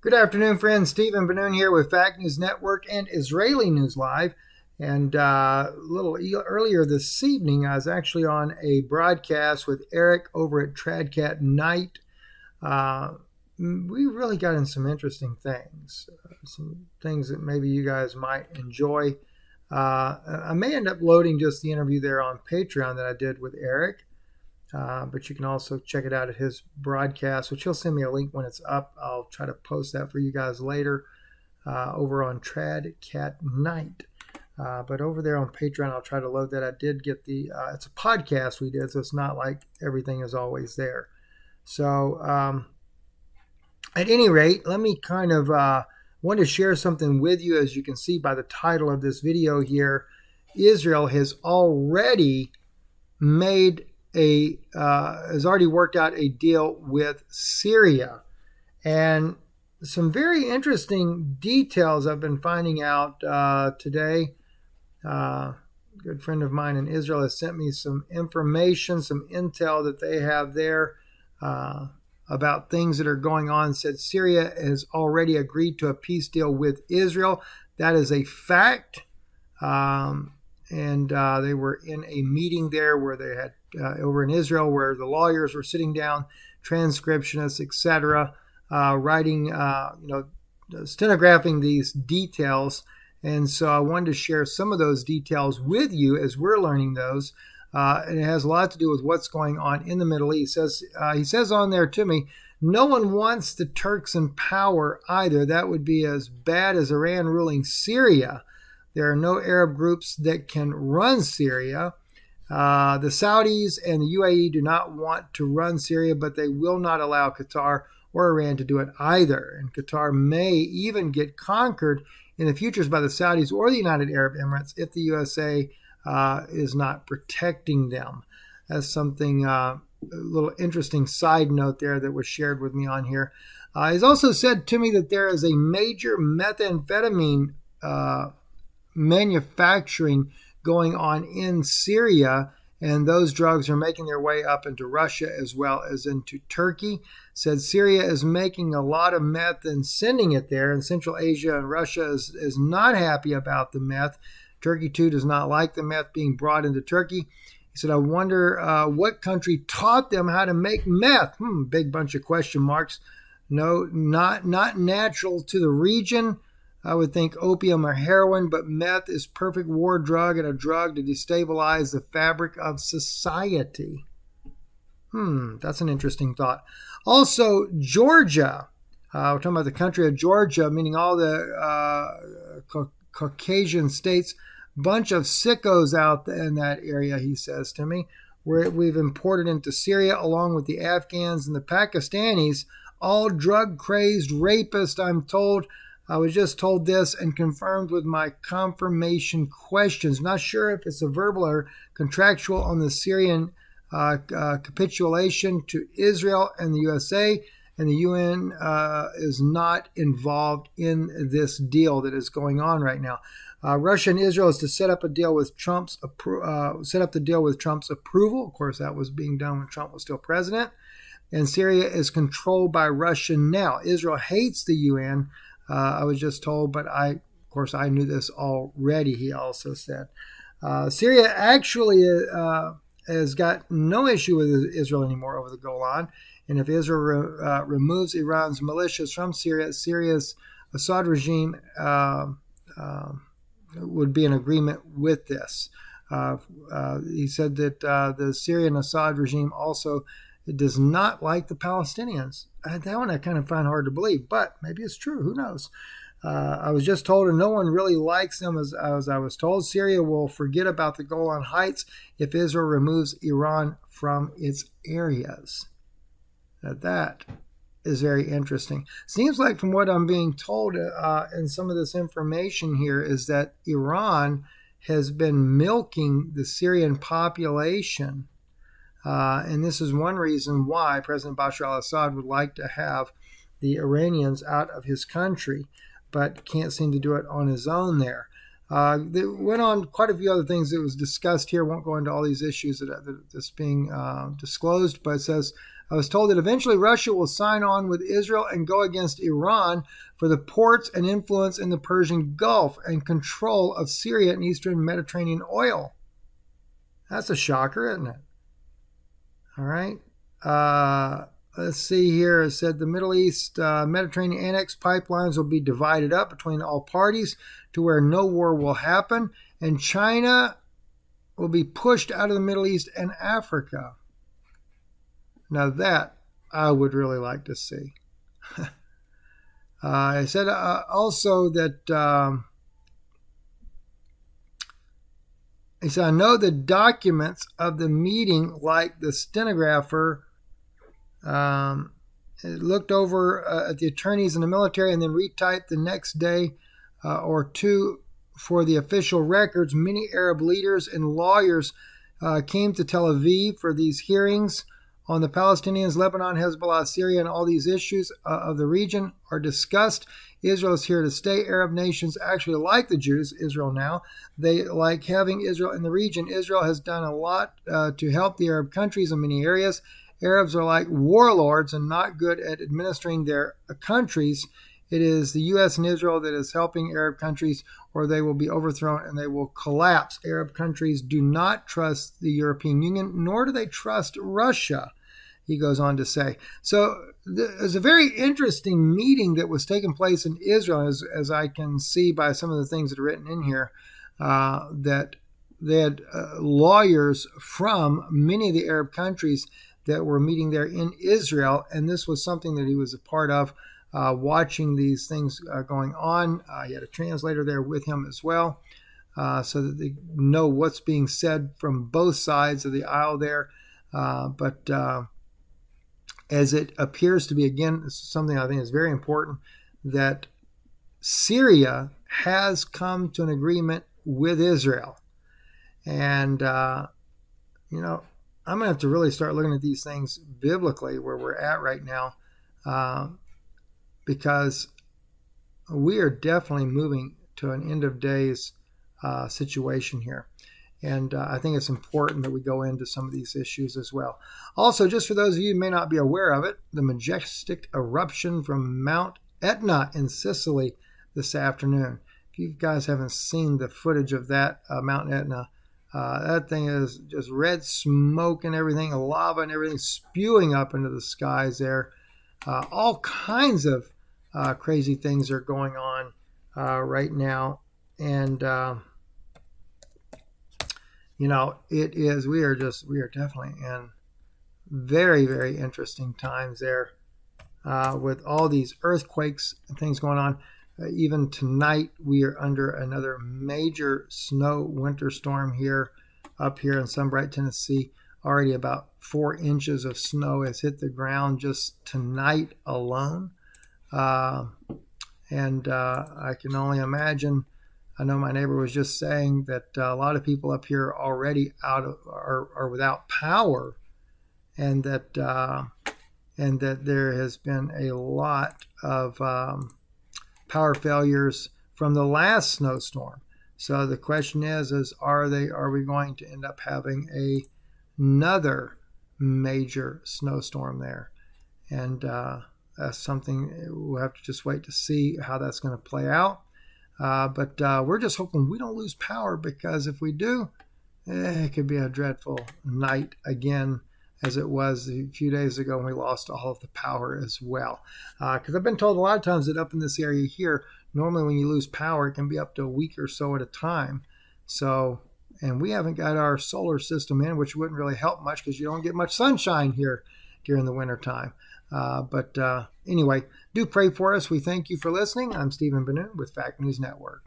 Good afternoon, friends. Stephen Benoon here with Fact News Network and Israeli News Live. And a little earlier this evening, I was actually on a broadcast with Eric over at Tradcat Night. We really got in some interesting things, some things that maybe you guys might enjoy. I may end up loading just the interview there on Patreon that I did with Eric. But you can also check it out at his broadcast, which he'll send me a link when it's up. I'll try to post that for you guys later over on Tradcat Night. But over there on Patreon, I'll try to load that. I did get it's a podcast we did, so it's not like everything is always there. So at any rate, let me kind of want to share something with you. As you can see by the title of this video here, Israel has already has already worked out a deal with Syria. And some very interesting details I've been finding out today. A good friend of mine in Israel has sent me some information, some intel that they have there about things that are going on. Said Syria has already agreed to a peace deal with Israel. That is a fact. And they were in a meeting there where they had over in Israel, where the lawyers were sitting down, transcriptionists, etc., writing, stenographing these details. And so I wanted to share some of those details with you as we're learning those. And it has a lot to do with what's going on in the Middle East. He says on there to me, no one wants the Turks in power either. That would be as bad as Iran ruling Syria. There are no Arab groups that can run Syria. The Saudis and the UAE do not want to run Syria, but they will not allow Qatar or Iran to do it either. And Qatar may even get conquered in the futures by the Saudis or the United Arab Emirates if the USA is not protecting them. That's something, a little interesting side note there that was shared with me on here. He's also said to me that there is a major methamphetamine manufacturing going on in Syria, and those drugs are making their way up into Russia as well as into Turkey. Said Syria is making a lot of meth and sending it there, and Central Asia and Russia is not happy about the meth. Turkey, too, does not like the meth being brought into Turkey. He said, I wonder what country taught them how to make meth? Big bunch of question marks. No, not natural to the region. I would think opium or heroin, but meth is perfect war drug and a drug to destabilize the fabric of society. That's an interesting thought. Also, Georgia. We're talking about the country of Georgia, meaning all the Caucasian states. Bunch of sickos out in that area, he says to me. We've imported into Syria, along with the Afghans and the Pakistanis, all drug-crazed rapists, I'm told. I was just told this and confirmed with my confirmation questions. Not sure if it's a verbal or contractual on the Syrian capitulation to Israel and the USA, and the UN is not involved in this deal that is going on right now. Russia and Israel is to set up the deal with Trump's approval. Of course, that was being done when Trump was still president. And Syria is controlled by Russia now. Israel hates the UN. I was just told, but I knew this already, he also said. Syria actually has got no issue with Israel anymore over the Golan. And if Israel removes Iran's militias from Syria, Syria's Assad regime would be in agreement with this. He said that the Syrian Assad regime also does not like the Palestinians. That one I kind of find hard to believe, but maybe it's true. Who knows? I was just told, and no one really likes them, as I was told. Syria will forget about the Golan Heights if Israel removes Iran from its areas. Now that is very interesting. Seems like from what I'm being told and some of this information here is that Iran has been milking the Syrian population. And this is one reason why President Bashar al-Assad would like to have the Iranians out of his country, but can't seem to do it on his own there. There went on quite a few other things that was discussed here. Won't go into all these issues that's being disclosed, but it says I was told that eventually Russia will sign on with Israel and go against Iran for the ports and influence in the Persian Gulf and control of Syria and Eastern Mediterranean oil. That's a shocker, isn't it? All right. Let's see here. It said the Middle East Mediterranean annex pipelines will be divided up between all parties to where no war will happen, and China will be pushed out of the Middle East and Africa. Now that I would really like to see. I said also that he said, I know the documents of the meeting, like the stenographer, looked over at the attorneys in the military and then retyped the next day or two for the official records. Many Arab leaders and lawyers came to Tel Aviv for these hearings on the Palestinians, Lebanon, Hezbollah, Syria, and all these issues of the region are discussed. Israel is here to stay. Arab nations actually like the Jews, Israel now. They like having Israel in the region. Israel has done a lot to help the Arab countries in many areas. Arabs are like warlords and not good at administering their countries. It is the U.S. and Israel that is helping Arab countries, or they will be overthrown and they will collapse. Arab countries do not trust the European Union, nor do they trust Russia, he goes on to say. So there's a very interesting meeting that was taking place in Israel, as I can see by some of the things that are written in here, that they had lawyers from many of the Arab countries that were meeting there in Israel, and this was something that he was a part of, watching these things going on. He had a translator there with him as well, so that they know what's being said from both sides of the aisle there. But as it appears to be, again, this is something I think is very important, that Syria has come to an agreement with Israel. And, I'm going to have to really start looking at these things biblically where we're at right now, because we are definitely moving to an end of days situation here. And I think it's important that we go into some of these issues as well. Also, just for those of you who may not be aware of it, the majestic eruption from Mount Etna in Sicily this afternoon. If you guys haven't seen the footage of that Mount Etna, that thing is just red smoke and everything, lava and everything spewing up into the skies there. All kinds of crazy things are going on right now. And, we are definitely in very, very interesting times there with all these earthquakes and things going on. Even tonight, we are under another major snow winter storm here, up here in Sunbright, Tennessee. Already about 4 inches of snow has hit the ground just tonight alone. And I can only imagine. I know my neighbor was just saying that a lot of people up here already are without power, and that there has been a lot of power failures from the last snowstorm. So the question is are we going to end up having another major snowstorm there? And that's something we'll have to just wait to see how that's going to play out. But we're just hoping we don't lose power, because if we do, it could be a dreadful night again, as it was a few days ago when we lost all of the power as well. Because I've been told a lot of times that up in this area here, normally when you lose power, it can be up to a week or so at a time. So, and we haven't got our solar system in, which wouldn't really help much because you don't get much sunshine here during the winter time. But anyway, do pray for us. We thank you for listening. I'm Stephen Benoon with Fact News Network.